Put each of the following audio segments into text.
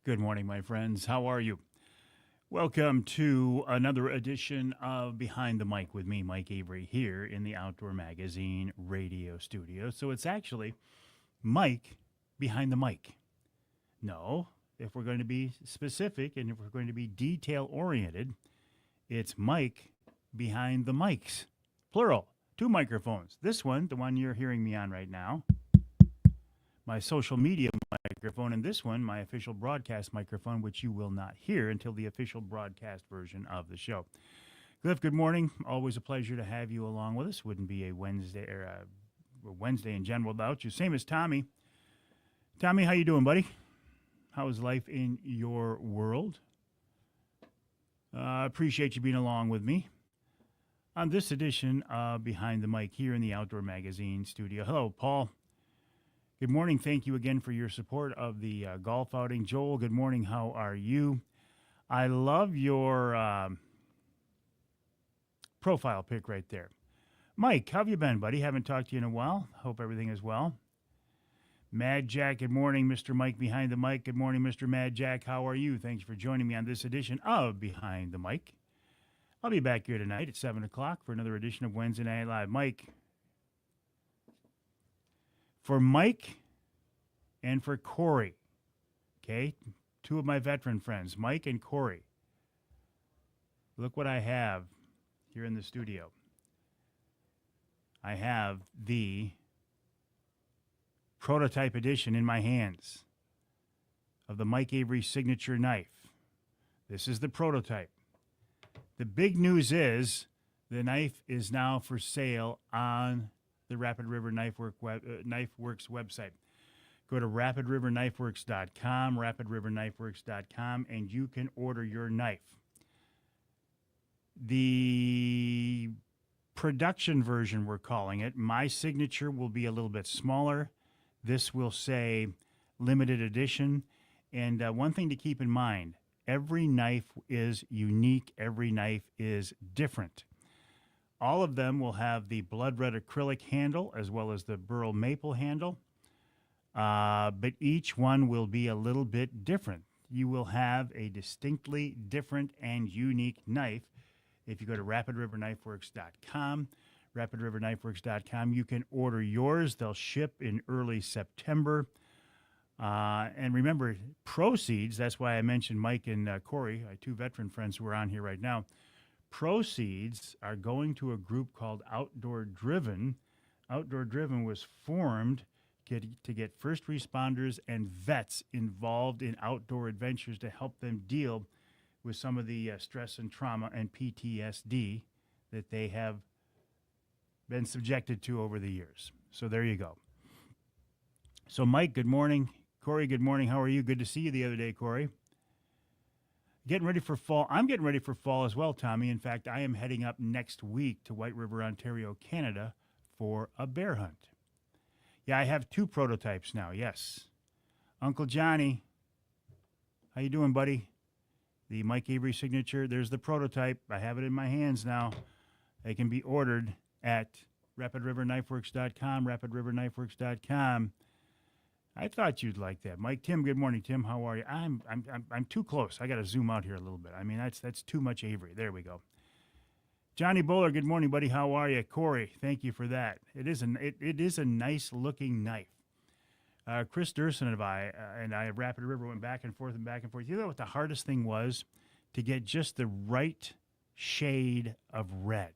Good morning, my friends. How are you? Welcome to another edition of Behind the Mic with me, Mike Avery, here in the Outdoor Magazine radio studio. So it's actually Mike behind the mic. No, if we're going to be specific and if we're going to be detail oriented, it's Mike behind the mics, plural, two microphones. This one, the one you're hearing me on right now, my social media microphone, and this one, my official broadcast microphone, which you will not hear until the official broadcast version of the show. Cliff, good morning. Always a pleasure to have you along with us. Wouldn't be a Wednesday or a Wednesday in general without you. Same as Tommy. Tommy, how you doing, buddy? How is life in your world? Appreciate you being along with me on this edition of Behind the Mic here in the Outdoor Magazine studio. Hello, Paul. Good morning. Thank you again for your support of the golf outing. Joel, good morning. How are you? I love your profile pic right there. Mike, how have you been, buddy? Haven't talked to you in a while. Hope everything is well. Mad Jack, good morning. Mr. Mike behind the mic. Good morning, Mr. Mad Jack. How are you? Thanks for joining me on this edition of Behind the Mic. I'll be back here tonight at 7 o'clock for another edition of Wednesday Night Live. Mike, for Mike and for Corey, okay, two of my veteran friends, Mike and Corey. Look what I have here in the studio. I have the prototype edition in my hands of the Mike Avery signature knife. This is the prototype. The big news is the knife is now for sale on the Rapid River Knifeworks website. Go to rapidriverknifeworks.com, rapidriverknifeworks.com, and you can order your knife. The production version, we're calling it, my signature will be a little bit smaller. This will say limited edition. And one thing to keep in mind, every knife is unique. Every knife is different. All of them will have the blood red acrylic handle as well as the burl maple handle, but each one will be a little bit different. You will have a distinctly different and unique knife. If you go to rapidriverknifeworks.com, rapidriverknifeworks.com, you can order yours. They'll ship in early September. And remember, proceeds, that's why I mentioned Mike and Corey, two veteran friends who are on here right now. Proceeds are going to a group called Outdoor Driven. Outdoor Driven was formed to get first responders and vets involved in outdoor adventures to help them deal with some of the stress and trauma and PTSD that they have been subjected to over the years. So there you go. So Mike, good morning. Corey, good morning. How are you? Good to see you the other day, Corey. Getting ready for fall. I'm getting ready for fall as well, Tommy. In fact, I am heading up next week to White River, Ontario, Canada for a bear hunt. Yeah, I have two prototypes now, yes. Uncle Johnny, how you doing, buddy? The Mike Avery signature. There's the prototype. I have it in my hands now. They can be ordered at rapidriverknifeworks.com, rapidriverknifeworks.com. I thought you'd like that. Mike, Tim, good morning, Tim. How are you? I'm too close. I got to zoom out here a little bit. I mean, that's too much Avery. There we go. Johnny Bowler, good morning, buddy. How are you? Corey, thank you for that. It is a nice looking knife. Chris Durson and I at Rapid River went back and forth and back and forth. You know what the hardest thing was? To get just the right shade of red.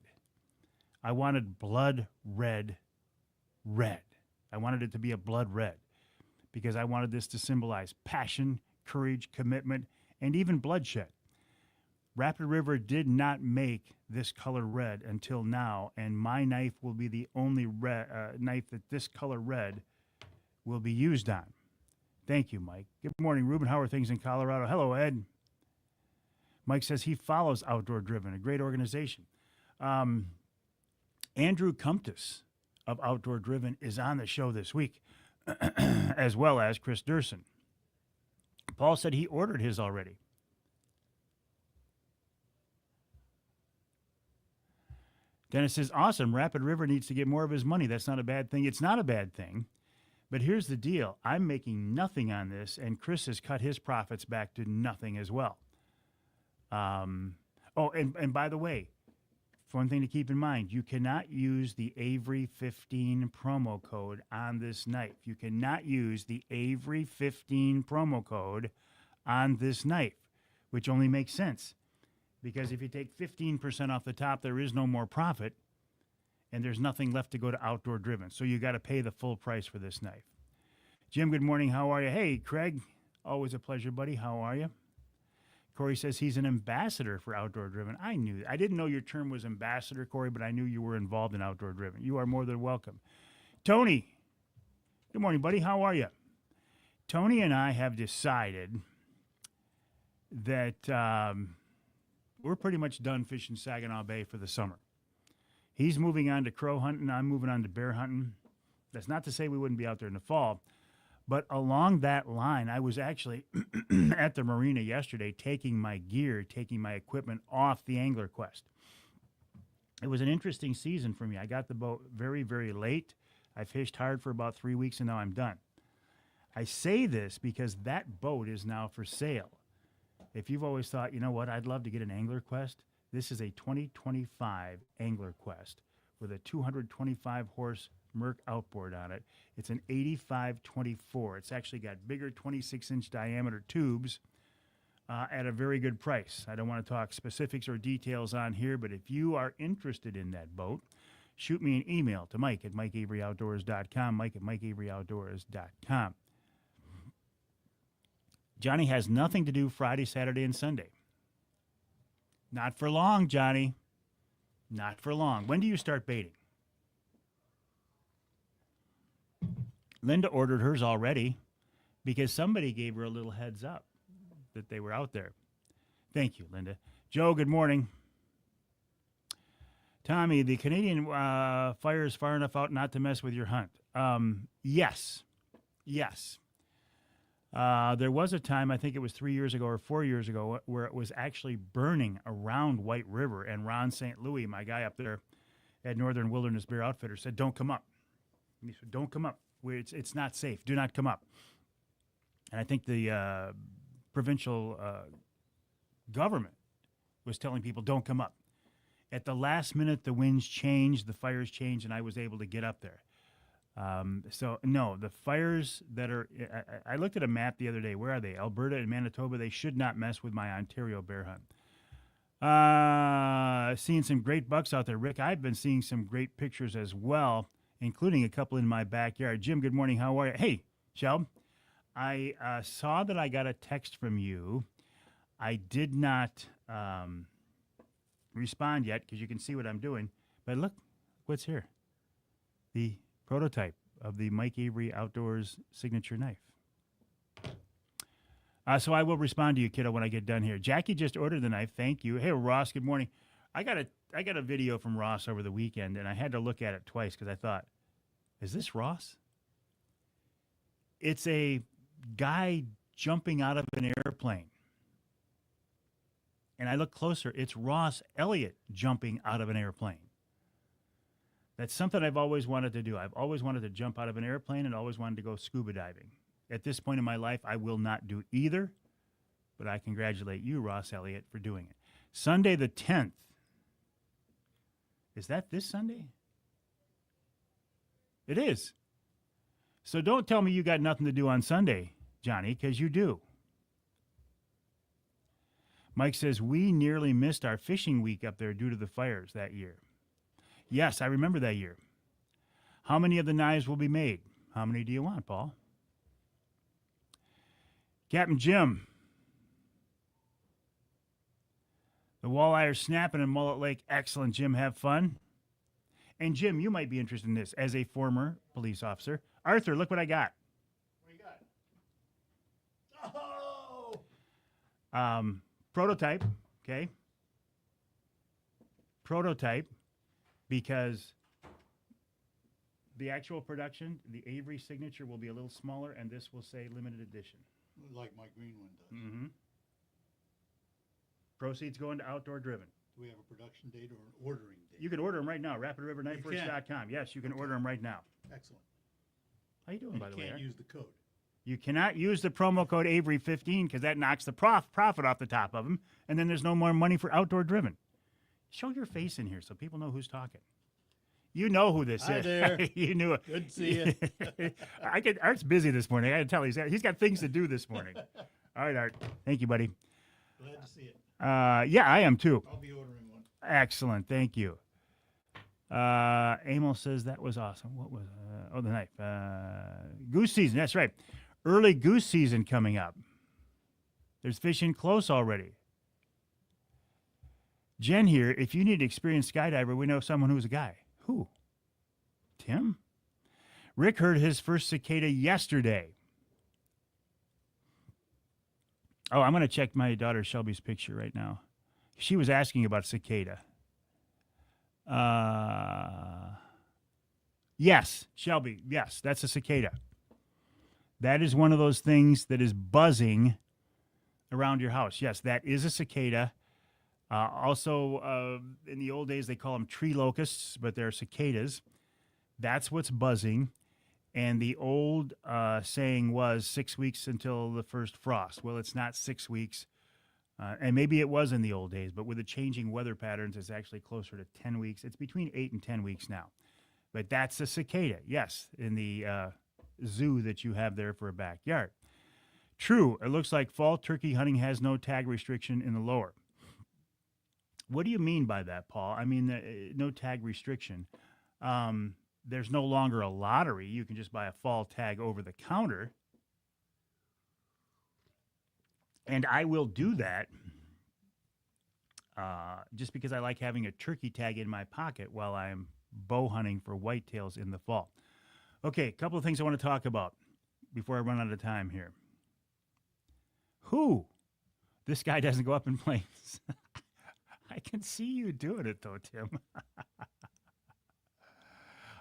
I wanted blood red. I wanted it to be a blood red because I wanted this to symbolize passion, courage, commitment, and even bloodshed. Rapid River did not make this color red until now, and my knife will be the only knife that this color red will be used on. Thank you, Mike. Good morning, Ruben. How are things in Colorado? Hello, Ed. Mike says he follows Outdoor Driven, a great organization. Andrew Cumptus of Outdoor Driven is on the show this week, as well as Chris Durson. Paul said he ordered his already. Dennis says, awesome. Rapid River needs to get more of his money. That's not a bad thing. It's not a bad thing. But here's the deal. I'm making nothing on this, and Chris has cut his profits back to nothing as well. And by the way, one thing to keep in mind, you cannot use the Avery 15 promo code on this knife. You cannot use the Avery 15 promo code on this knife, which only makes sense. Because if you take 15% off the top, there is no more profit, and there's nothing left to go to outdoor driven. So you got to pay the full price for this knife. Jim, good morning. How are you? Hey, Craig, always a pleasure, buddy. How are you? Corey says he's an ambassador for Outdoor Driven. I knew. I didn't know your term was ambassador, Corey, but I knew you were involved in Outdoor Driven. You are more than welcome. Tony, good morning, buddy. How are you? Tony and I have decided that we're pretty much done fishing Saginaw Bay for the summer. He's moving on to crow hunting. I'm moving on to bear hunting. That's not to say we wouldn't be out there in the fall. But along that line, I was actually at the marina yesterday taking my equipment off the Angler Quest. It was an interesting season for me. I got the boat very, very late. I fished hard for about 3 weeks, and now I'm done. I say this because that boat is now for sale. If you've always thought, you know what, I'd love to get an Angler Quest, this is a 2025 Angler Quest with a 225-horse Merc outboard on it. It's an 8524. It's actually got bigger 26-inch diameter tubes at a very good price. I don't want to talk specifics or details on here, but if you are interested in that boat, shoot me an email to Mike at MikeAveryOutdoors.com, Mike at MikeAveryOutdoors.com. Johnny has nothing to do Friday, Saturday, and Sunday. Not for long, Johnny. Not for long. When do you start baiting? Linda ordered hers already because somebody gave her a little heads up that they were out there. Thank you, Linda. Joe, good morning. Tommy, the Canadian fire is far enough out not to mess with your hunt. Yes. There was a time, I think it was 3 years ago or 4 years ago, where it was actually burning around White River, and Ron St. Louis, my guy up there at Northern Wilderness Bear Outfitter, said, don't come up. He said, don't come up. It's not safe. Do not come up. And I think the provincial government was telling people, don't come up. At the last minute, the winds changed, the fires changed, and I was able to get up there. So, no, the fires that are... I looked at a map the other day. Where are they? Alberta and Manitoba. They should not mess with my Ontario bear hunt. Seeing some great bucks out there. Rick, I've been seeing some great pictures as well, including a couple in my backyard. Jim, good morning. How are you? Hey, Shelb, I saw that I got a text from you. I did not respond yet because you can see what I'm doing. But look, what's here? The prototype of the Mike Avery Outdoors signature knife. So I will respond to you, kiddo, when I get done here. Jackie just ordered the knife. Thank you. Hey, Ross, good morning. I got a video from Ross over the weekend, and I had to look at it twice because I thought, is this Ross? It's a guy jumping out of an airplane. And I look closer. It's Ross Elliott jumping out of an airplane. That's something I've always wanted to do. I've always wanted to jump out of an airplane and always wanted to go scuba diving. At this point in my life, I will not do either, but I congratulate you, Ross Elliott, for doing it. Sunday the 10th. Is that this Sunday? It is. So don't tell me you got nothing to do on Sunday, Johnny, because you do. Mike says, we nearly missed our fishing week up there due to the fires that year. Yes, I remember that year. How many of the knives will be made? How many do you want, Paul? Captain Jim. The walleye are snapping in Mullet Lake. Excellent, Jim. Have fun. And, Jim, you might be interested in this as a former police officer. Arthur, look what I got. What do you got? Oh! Prototype, okay? Prototype, because the actual production, the Avery signature will be a little smaller, and this will say limited edition. Like my green one does. Mm-hmm. Proceeds going to Outdoor Driven. Do we have a production date or an ordering date? You can order them right now. RapidRiverKnifeWorks.com. Yes, you can order them right now. Excellent. How you doing, You by the way, can't Aaron? use the code. You cannot use the promo code Avery15 because that knocks the profit off the top of them, and then there's no more money for outdoor driven. Show your face in here so people know who's talking. You know who this Hi is. there. You knew it. Good to see you. Art's busy this morning. I got to tell you, he's got things to do this morning. All right, Art. Thank you, buddy. Glad to see it. Yeah, I am too. I'll be ordering one. Excellent. Thank you. Emil says that was awesome. What was the knife? Goose season. That's right. Early goose season coming up. There's fishing close already. Jen here. If you need an experienced skydiver, we know someone who's a guy. Who? Tim? Rick heard his first cicada yesterday. Oh, I'm going to check my daughter Shelby's picture right now. She was asking about cicada. Yes, Shelby. Yes, that's a cicada. That is one of those things that is buzzing around your house. Yes, that is a cicada. Also, in the old days, they call them tree locusts, but they're cicadas. That's what's buzzing. And the old saying was 6 weeks until the first frost. Well, it's not 6 weeks. And maybe it was in the old days, but with the changing weather patterns, it's actually closer to 10 weeks. It's between 8 and 10 weeks now. But that's a cicada, yes, in the zoo that you have there for a backyard. True, it looks like fall turkey hunting has no tag restriction in the lower. What do you mean by that, Paul? I mean, no tag restriction. There's no longer a lottery. You can just buy a fall tag over the counter. And I will do that just because I like having a turkey tag in my pocket while I'm bow hunting for whitetails in the fall. Okay, a couple of things I want to talk about before I run out of time here. Who? This guy doesn't go up in flames. I can see you doing it, though, Tim.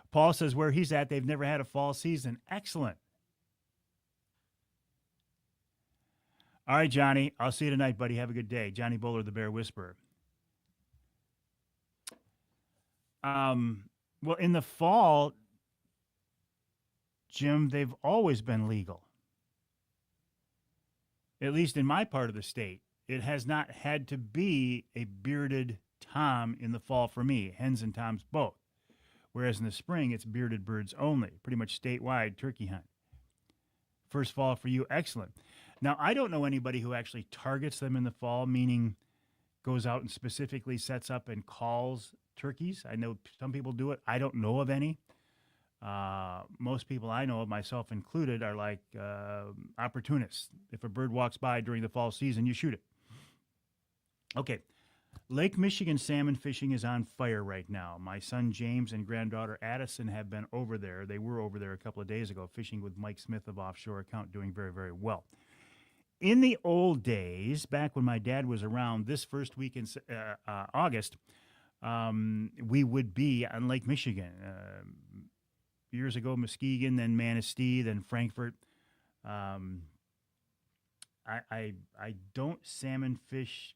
Paul says where he's at, they've never had a fall season. Excellent. All right, Johnny. I'll see you tonight, buddy. Have a good day. Johnny Bowler, the Bear Whisperer. Well, in the fall, Jim, they've always been legal. At least in my part of the state. It has not had to be a bearded tom in the fall for me. Hens and toms both. Whereas in the spring, it's bearded birds only. Pretty much statewide turkey hunt. First fall for you, excellent. Now, I don't know anybody who actually targets them in the fall, meaning goes out and specifically sets up and calls turkeys. I know some people do it. I don't know of any. Most people I know of, myself included, are like opportunists. If a bird walks by during the fall season, you shoot it. Okay. Lake Michigan salmon fishing is on fire right now. My son James and granddaughter Addison have been over there. They were over there a couple of days ago fishing with Mike Smith of Offshore Account, doing very, very well. In the old days, back when my dad was around, this first week in August, we would be on Lake Michigan. Years ago, Muskegon, then Manistee, then Frankfort. I don't salmon fish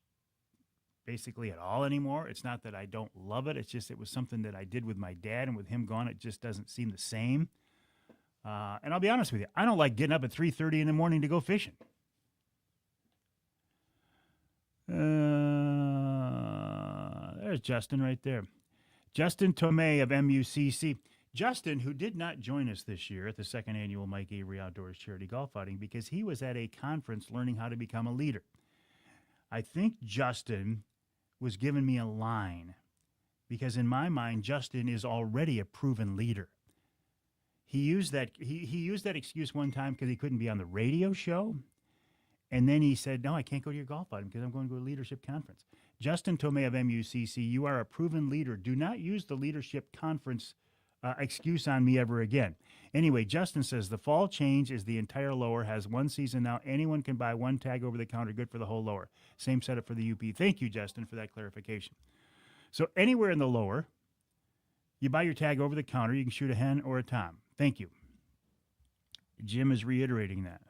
basically at all anymore. It's not that I don't love it. It's just it was something that I did with my dad, and with him gone, it just doesn't seem the same. And I'll be honest with you, I don't like getting up at 3:30 in the morning to go fishing. There's Justin right there. Justin Tomei of MUCC. Justin, who did not join us this year at the second annual Mike Avery Outdoors Charity Golf Outing because he was at a conference learning how to become a leader. I think Justin was giving me a line because in my mind, Justin is already a proven leader. He used that excuse one time because he couldn't be on the radio show. And then he said, no, I can't go to your golf outing because I'm going to a leadership conference. Justin Tomei of MUCC, you are a proven leader. Do not use the leadership conference excuse on me ever again. Anyway, Justin says the fall change is the entire lower, has one season now. Anyone can buy one tag over the counter, good for the whole lower. Same setup for the UP. Thank you, Justin, for that clarification. So anywhere in the lower, you buy your tag over the counter, you can shoot a hen or a tom. Thank you. Jim is reiterating that.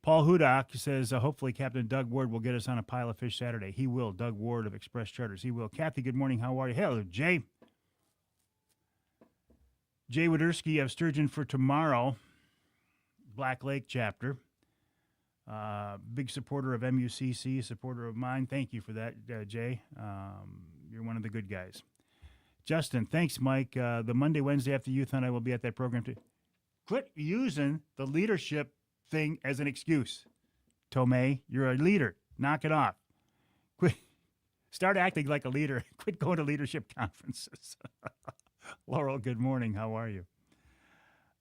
Paul Hudak says, hopefully Captain Doug Ward will get us on a pile of fish Saturday. He will. Doug Ward of Express Charters. He will. Kathy, good morning. How are you? Hello, Jay. Jay Widerski of Sturgeon for Tomorrow, Black Lake chapter. Big supporter of MUCC, supporter of mine. Thank you for that, Jay. You're one of the good guys. Justin, thanks, Mike. The Monday, Wednesday after Youth Hunt, I will be at that program too. Quit using the leadership thing as an excuse. Tomei, you're a leader. Knock it off. Quit. Start acting like a leader. Quit going to leadership conferences. Laurel, good morning. How are you?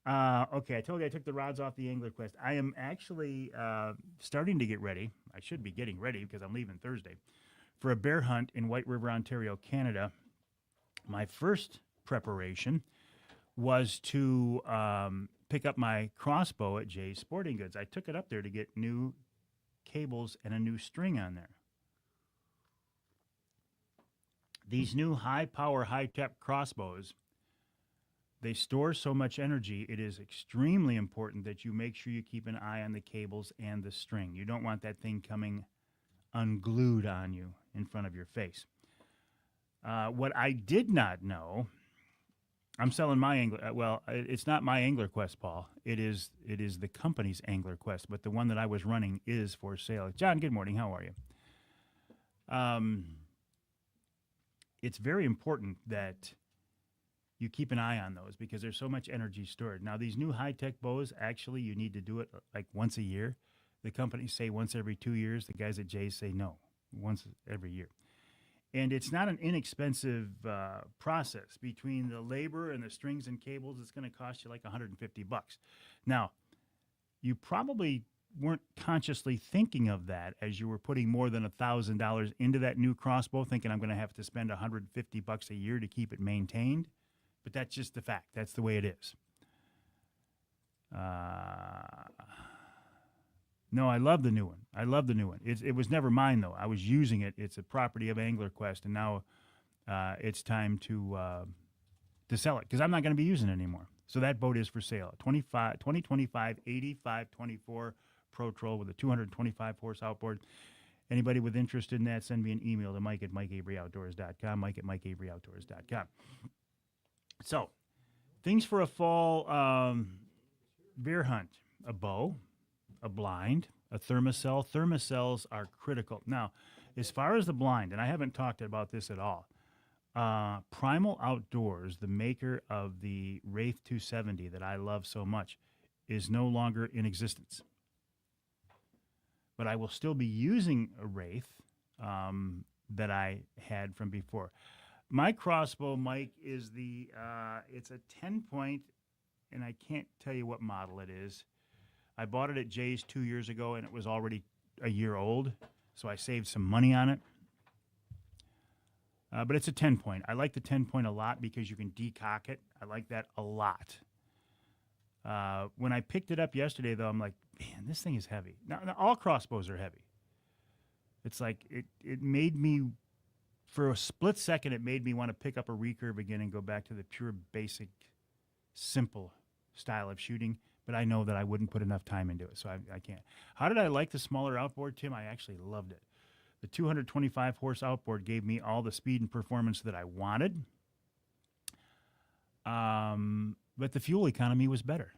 Okay, I told you I took the rods off the Angler Quest. I am actually starting to get ready. I should be getting ready because I'm leaving Thursday for a bear hunt in White River, Ontario, Canada. My first preparation was to pick up my crossbow at Jay's Sporting Goods. I took it up there to get new cables and a new string on there. These new high-power, high-tech crossbows, they store so much energy, it is extremely important that you make sure you keep an eye on the cables and the string. You don't want that thing coming unglued on you in front of your face. What I did not know, I'm selling my Angler. Well, it's not my Angler Quest, Paul. It is the company's Angler Quest, but the one that I was running is for sale. John, good morning. How are you? It's very important that you keep an eye on those because there's so much energy stored. Now, these new high-tech bows, actually, you need to do it like once a year. The companies say once every 2 years. The guys at Jay's say no, once every year. And it's not an inexpensive process. Between the labor and the strings and cables, it's going to cost you like $150. Now, you probably weren't consciously thinking of that as you were putting more than $1,000 into that new crossbow, thinking I'm going to have to spend $150 a year to keep it maintained. But that's just the fact. That's the way it is. No, I love the new one. I love the new one. It was never mine, though. I was using it. It's a property of Angler Quest, and now it's time to sell it because I'm not going to be using it anymore. So that boat is for sale. 2025 8524 Pro Troll with a 225-horse outboard. Anybody with interest in that, send me an email to Mike at MikeAveryOutdoors.com, Mike at MikeAveryOutdoors.com. So, things for a fall bear hunt. A bow, a blind, a thermocell. Thermocells are critical. Now, as far as the blind, and I haven't talked about this at all, Primal Outdoors, the maker of the Wraith 270 that I love so much, is no longer in existence. But I will still be using a Wraith that I had from before. My crossbow, Mike, is it's a 10-point, and I can't tell you what model it is. I bought it at Jay's 2 years ago, and it was already a year old, so I saved some money on it. But it's a 10-point. I like the 10-point a lot because you can decock it. I like that a lot. When I picked it up yesterday, though, I'm like, man, this thing is heavy. Now all crossbows are heavy. It's like it made me, for a split second, it made me want to pick up a recurve again and go back to the pure, basic, simple style of shooting. But I know that I wouldn't put enough time into it, so I can't. How did I like the smaller outboard, Tim? I actually loved it. The 225-horse outboard gave me all the speed and performance that I wanted. But the fuel economy was better.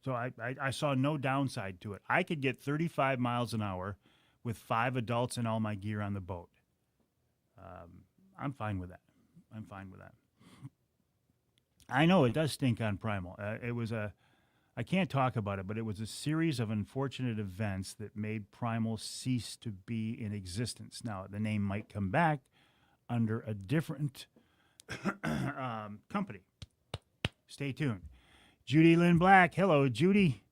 So I saw no downside to it. I could get 35 miles an hour with 5 adults and all my gear on the boat. I'm fine with that. I know it does stink on Primal. I can't talk about it, but it was a series of unfortunate events that made Primal cease to be in existence. Now, the name might come back under a different company. Stay tuned. Judy Lynn Black. Hello, Judy.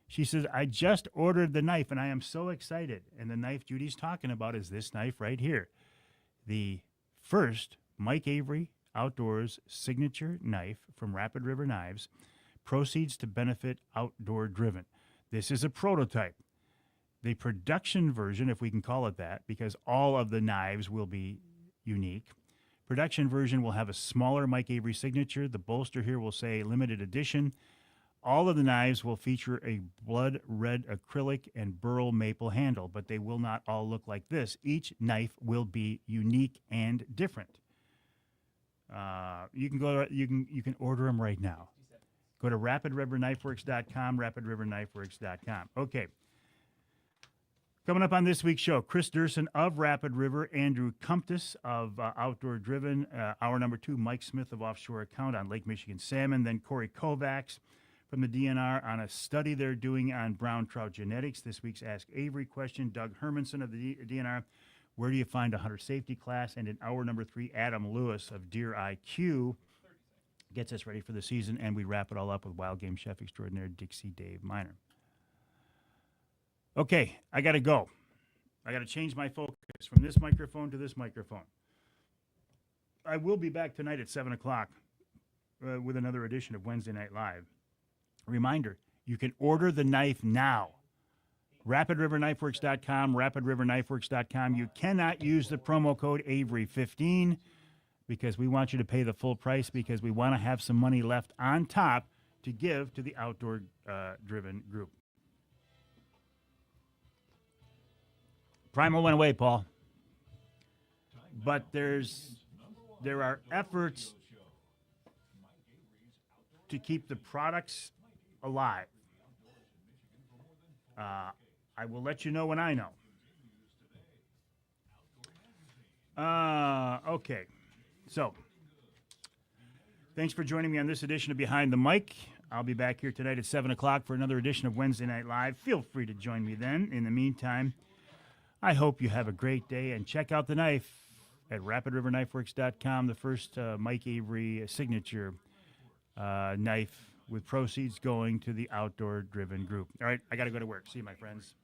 She says, I just ordered the knife, and I am so excited. And the knife Judy's talking about is this knife right here. The first Mike Avery Outdoors signature knife from Rapid River Knives. Proceeds to benefit Outdoor Driven. This is a prototype. The production version, if we can call it that, because all of the knives will be unique. Production version will have a smaller Mike Avery signature. The bolster here will say limited edition. All of the knives will feature a blood red acrylic and burl maple handle, but they will not all look like this. Each knife will be unique and different. You can order them right now. Go to rapidriverknifeworks.com, rapidriverknifeworks.com. Okay. Coming up on this week's show, Chris Durson of Rapid River, Andrew Kumptis of Outdoor Driven, hour number 2, Mike Smith of Offshore Account on Lake Michigan salmon, then Corey Kovacs from the DNR on a study they're doing on brown trout genetics. This week's Ask Avery question, Doug Hermanson of the DNR, where do you find a hunter safety class? And in hour number 3, Adam Lewis of Deer IQ gets us ready for the season, and we wrap it all up with wild game chef extraordinaire Dixie Dave Miner. Okay, I got to go. I got to change my focus from this microphone to this microphone. I will be back tonight at 7 o'clock with another edition of Wednesday Night Live. Reminder, you can order the knife now. RapidRiverKnifeWorks.com, RapidRiverKnifeWorks.com. You cannot use the promo code Avery15 because we want you to pay the full price because we want to have some money left on top to give to the Outdoor Driven group. Primal went away, Paul. But there are efforts to keep the products alive. I will let you know when I know. Okay. So, thanks for joining me on this edition of Behind the Mic. I'll be back here tonight at 7 o'clock for another edition of Wednesday Night Live. Feel free to join me then. In the meantime, I hope you have a great day, and check out the knife at RapidRiverKnifeWorks.com, the first Mike Avery signature knife with proceeds going to the Outdoor Driven group. All right, I got to go to work. See you, my friends.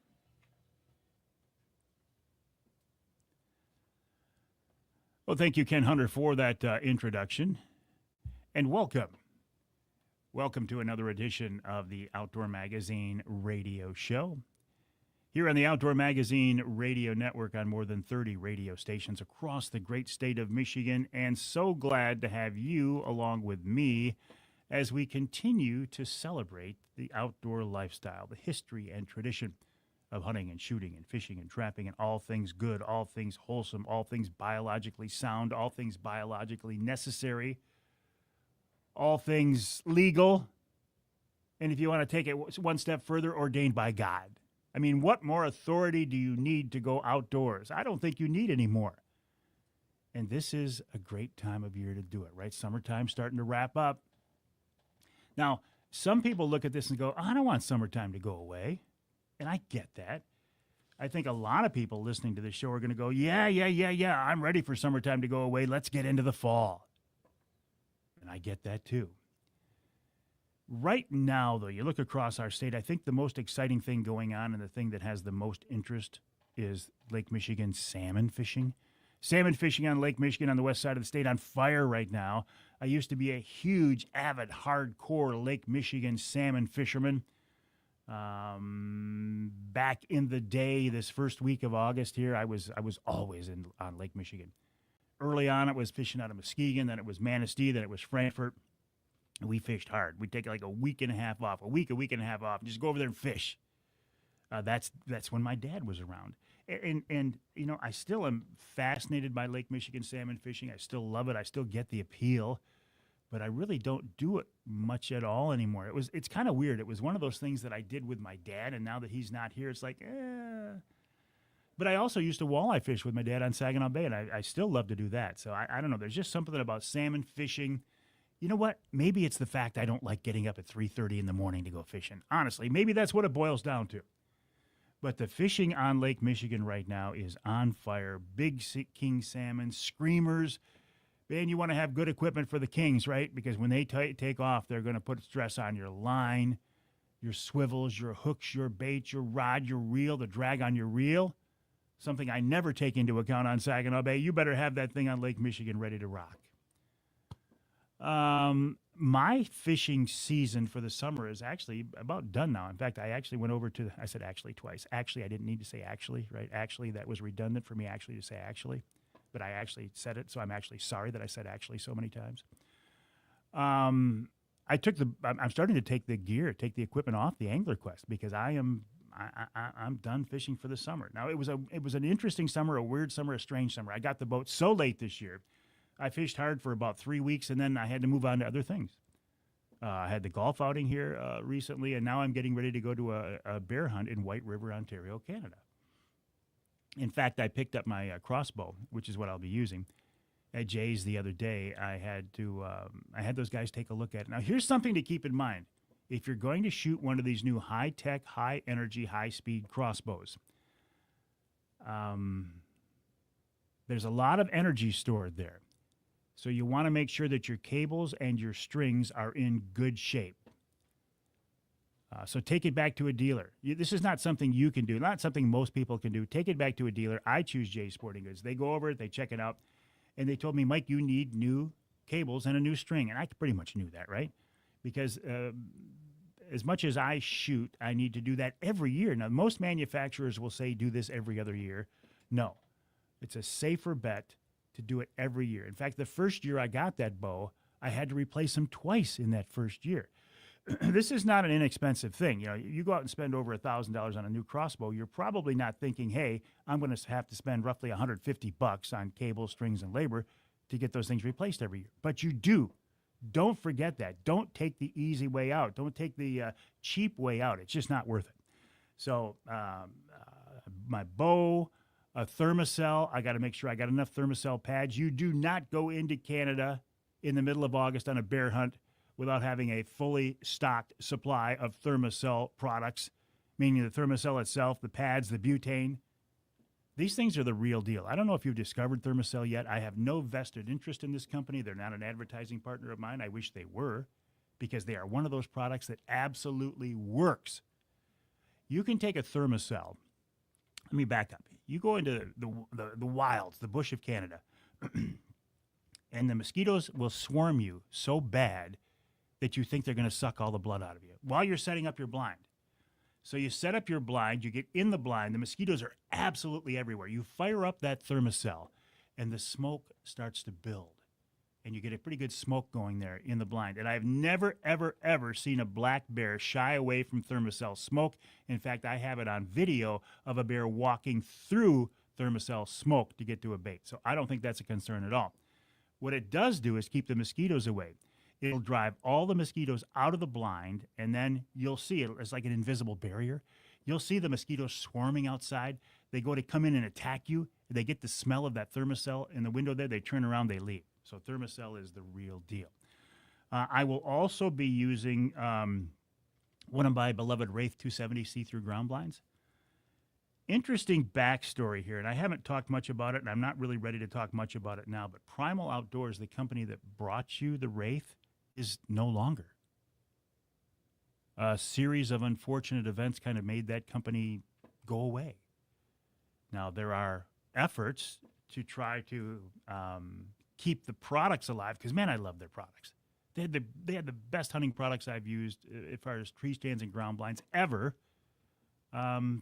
Well, thank you, Ken Hunter, for that introduction, and welcome. Welcome to another edition of the Outdoor Magazine radio show. Here on the Outdoor Magazine radio network on more than 30 radio stations across the great state of Michigan, and so glad to have you along with me as we continue to celebrate the outdoor lifestyle, the history and tradition of hunting and shooting and fishing and trapping and all things good, all things wholesome, all things biologically sound, all things biologically necessary, all things legal, and if you want to take it one step further, ordained by God. I mean, what more authority do you need to go outdoors? I don't think you need any more. And this is a great time of year to do it, right? Summertime starting to wrap up. Now, some people look at this and go, I don't want summertime to go away. And I get that. I think a lot of people listening to this show are going to go, yeah, I'm ready for summertime to go away. Let's get into the fall. And I get that too. Right now, though, you look across our state, I think the most exciting thing going on and the thing that has the most interest is Lake Michigan salmon fishing. Salmon fishing on Lake Michigan on the west side of the state on fire right now. I used to be a huge, avid, hardcore Lake Michigan salmon fisherman. Back in the day, this first week of August here, I was always on Lake Michigan. Early on, it was fishing out of Muskegon, then it was Manistee, then it was Frankfort. We fished hard. We'd take like a week and a half off, a week and a half off, and just go over there and fish. That's when my dad was around. And you know, I still am fascinated by Lake Michigan salmon fishing. I still love it. I still get the appeal, but I really don't do it much at all anymore. It's kind of weird. It was one of those things that I did with my dad, and now that he's not here, it's like, But I also used to walleye fish with my dad on Saginaw Bay, and I still love to do that. So I don't know. There's just something about salmon fishing. You know what? Maybe it's the fact I don't like getting up at 3:30 in the morning to go fishing. Honestly, maybe that's what it boils down to. But the fishing on Lake Michigan right now is on fire. Big king salmon, screamers. Man, you want to have good equipment for the kings, right? Because when they take off, they're going to put stress on your line, your swivels, your hooks, your bait, your rod, your reel, the drag on your reel. Something I never take into account on Saginaw Bay. You better have that thing on Lake Michigan ready to rock. My fishing season for the summer is actually about done now. In fact, I actually went over to, I said actually twice. Actually, I didn't need to say actually, right? Actually, that was redundant for me actually to say actually, but I actually said it, so I'm actually sorry that I said actually so many times. I'm starting to take the equipment off the Angler Quest because I'm done fishing for the summer. Now, it was an interesting summer, a weird summer, a strange summer. I got the boat so late this year. I fished hard for about 3 weeks, and then I had to move on to other things. I had the golf outing here recently, and now I'm getting ready to go to a bear hunt in White River, Ontario, Canada. In fact, I picked up my crossbow, which is what I'll be using, at Jay's the other day. I had those guys take a look at it. Now, here's something to keep in mind. If you're going to shoot one of these new high-tech, high-energy, high-speed crossbows, there's a lot of energy stored there. So you want to make sure that your cables and your strings are in good shape. So take it back to a dealer. This is not something you can do, not something most people can do. Take it back to a dealer. I choose Jay's Sporting Goods. They go over it, they check it out, and they told me, Mike, you need new cables and a new string. And I pretty much knew that, right? Because as much as I shoot, I need to do that every year. Now, most manufacturers will say do this every other year. No, it's a safer bet to do it every year. In fact, the first year I got that bow, I had to replace them twice in that first year. This is not an inexpensive thing. You know, you go out and spend over $1,000 on a new crossbow, you're probably not thinking, hey, I'm going to have to spend roughly $150 on cable, strings, and labor to get those things replaced every year. But you do. Don't forget that. Don't take the easy way out. Don't take the cheap way out. It's just not worth it. So my bow, a thermocell, I got to make sure I got enough thermocell pads. You do not go into Canada in the middle of August on a bear hunt without having a fully stocked supply of thermocell products, meaning the thermocell itself, the pads, the butane. These things are the real deal. I don't know if you've discovered Thermacell yet. I have no vested interest in this company. They're not an advertising partner of mine. I wish they were, because they are one of those products that absolutely works. You can take a Thermacell. Let me back up. You go into the wilds, the bush of Canada, and the mosquitoes will swarm you so bad that you think they're going to suck all the blood out of you while you're setting up your blind. So you set up your blind, you get in the blind, the mosquitoes are absolutely everywhere. You fire up that Thermacell, and the smoke starts to build. And you get a pretty good smoke going there in the blind. And I've never, ever, ever seen a black bear shy away from Thermacell smoke. In fact, I have it on video of a bear walking through Thermacell smoke to get to a bait. So I don't think that's a concern at all. What it does do is keep the mosquitoes away. It'll drive all the mosquitoes out of the blind, and then you'll see it. It's like an invisible barrier. You'll see the mosquitoes swarming outside. They go to come in and attack you. They get the smell of that Thermacell in the window there. They turn around, they leave. So Thermacell is the real deal. I will also be using one of my beloved Wraith 270 see-through ground blinds. Interesting backstory here, and I haven't talked much about it, and I'm not really ready to talk much about it now, but Primal Outdoors, the company that brought you the Wraith, is no longer. A series of unfortunate events kind of made that company go away. Now, there are efforts to try to keep the products alive, because, man, I love their products. They had the best hunting products I've used as far as tree stands and ground blinds ever.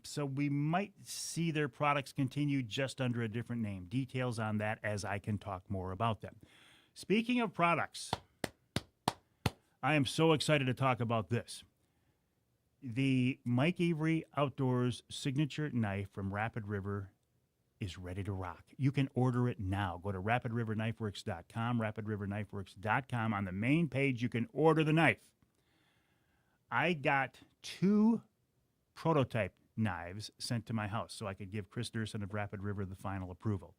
So we might see their products continue just under a different name. Details on that as I can talk more about them. Speaking of products, I am so excited to talk about this. The Mike Avery Outdoors signature knife from Rapid River is ready to rock. You can order it now. Go to rapidriverknifeworks.com, rapidriverknifeworks.com. On the main page, you can order the knife. I got 2 prototype knives sent to my house so I could give Chris Durson of Rapid River the final approval.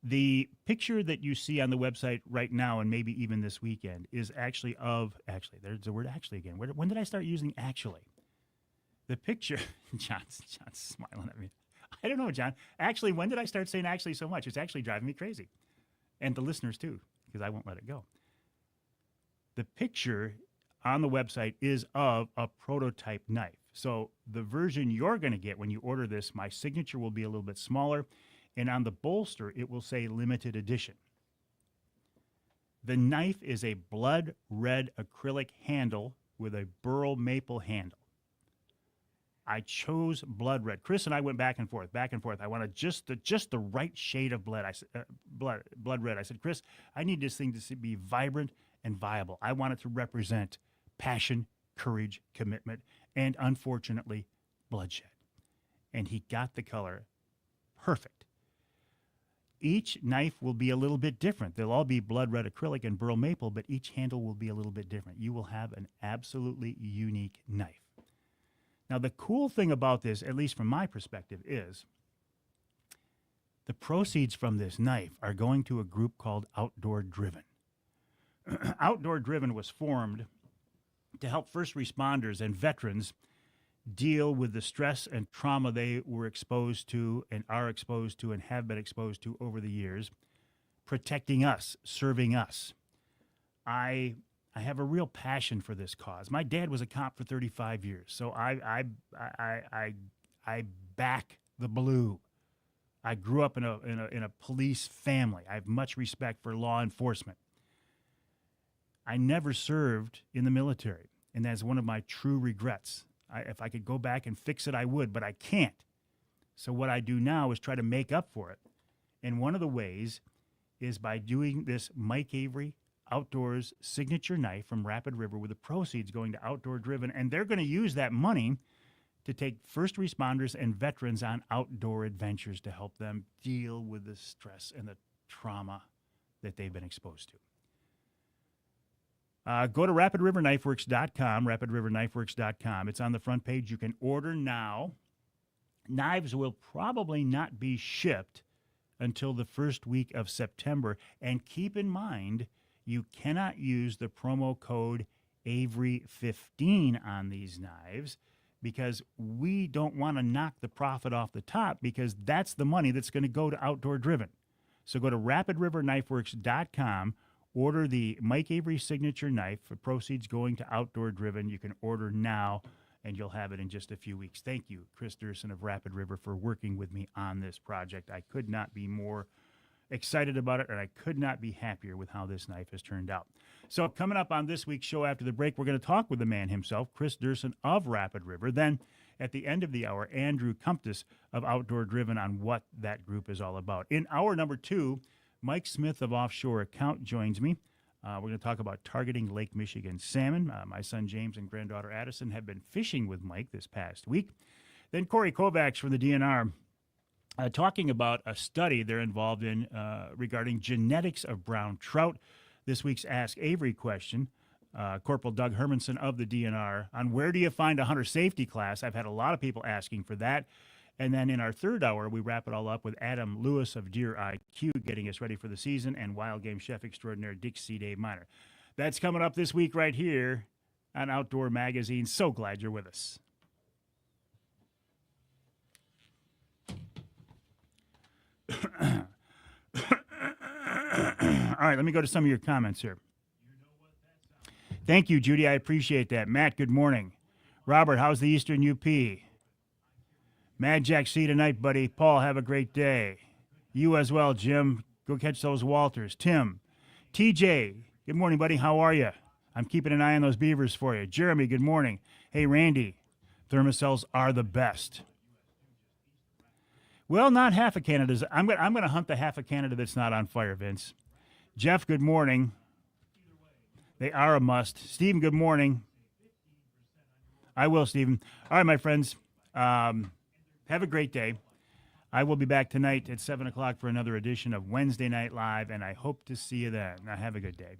The picture that you see on the website right now, and maybe even this weekend, is actually, there's the word actually again. When did I start using actually? The picture, John's smiling at me. I don't know, John. Actually, when did I start saying actually so much? It's actually driving me crazy. And the listeners too, because I won't let it go. The picture on the website is of a prototype knife. So the version you're going to get when you order this, my signature will be a little bit smaller. And on the bolster, it will say limited edition. The knife is a blood red acrylic handle with a burl maple handle. I chose blood red. Chris and I went back and forth. I wanted just the right shade of blood. Blood red. I said, Chris, I need this thing to be vibrant and viable. I want it to represent passion, courage, commitment, and unfortunately, bloodshed. And he got the color perfect. each knife will be a little bit different. They'll all be blood red acrylic and burl maple, but each handle will be a little bit different. You will have an absolutely unique knife. Now, the cool thing about this, at least from my perspective, is the proceeds from this knife are going to a group called Outdoor Driven. Outdoor Driven was formed to help first responders and veterans deal with the stress and trauma they were exposed to and are exposed to and have been exposed to over the years, protecting us, serving us. I have a real passion for this cause. My dad was a cop for 35 years, so I back the blue. I grew up in a police family. I have much respect for law enforcement. I never served in the military, and that's one of my true regrets. If I could go back and fix it, I would, but I can't. So what I do now is try to make up for it. And one of the ways is by doing this Mike Avery Outdoors signature knife from Rapid River with the proceeds going to Outdoor Driven. And they're going to use that money to take first responders and veterans on outdoor adventures to help them deal with the stress and the trauma that they've been exposed to. Go to rapidriverknifeworks.com, rapidriverknifeworks.com. It's on the front page. You can order now. Knives will probably not be shipped until the first week of September. And keep in mind, you cannot use the promo code Avery15 on these knives because we don't want to knock the profit off the top because that's the money that's going to go to Outdoor Driven. So go to rapidriverknifeworks.com. Order the Mike Avery signature knife for proceeds going to Outdoor Driven. You can order now, and you'll have it in just a few weeks. Thank you, Chris Durson of Rapid River, for working with me on this project. I could not be more excited about it, and I could not be happier with how this knife has turned out. So coming up on this week's show after the break, we're going to talk with the man himself, Chris Durson of Rapid River. Then at the end of the hour, Andrew Kumptis of Outdoor Driven on what that group is all about. In hour number 2, Mike Smith of Offshore Account joins me. We're going to talk about targeting Lake Michigan salmon. My son James and granddaughter Addison have been fishing with Mike this past week. Then Corey Kovacs from the DNR talking about a study they're involved in regarding genetics of brown trout. This week's Ask Avery question, Corporal Doug Hermanson of the DNR, on where do you find a hunter safety class? I've had a lot of people asking for that. And then in our third hour, we wrap it all up with Adam Lewis of Deer IQ getting us ready for the season and wild game chef extraordinaire Dick C. Dave Miner. That's coming up this week right here on Outdoor Magazine. So glad you're with us. All right, let me go to some of your comments here. Thank you, Judy. I appreciate that. Matt, good morning. Robert, how's the Eastern UP? Mad Jack, see you tonight, buddy. Paul, have a great day. You as well, Jim. Go catch those Walters. Tim. TJ, good morning, buddy. How are you? I'm keeping an eye on those beavers for you. Jeremy, good morning. Hey, Randy, thermocells are the best. Well, not half of Canada's. I'm going to hunt the half of Canada that's not on fire, Vince. Jeff, good morning. They are a must. Stephen, good morning. I will, Stephen. All right, my friends. Have a great day. I will be back tonight at 7 o'clock for another edition of Wednesday Night Live, and I hope to see you then. Now, have a good day.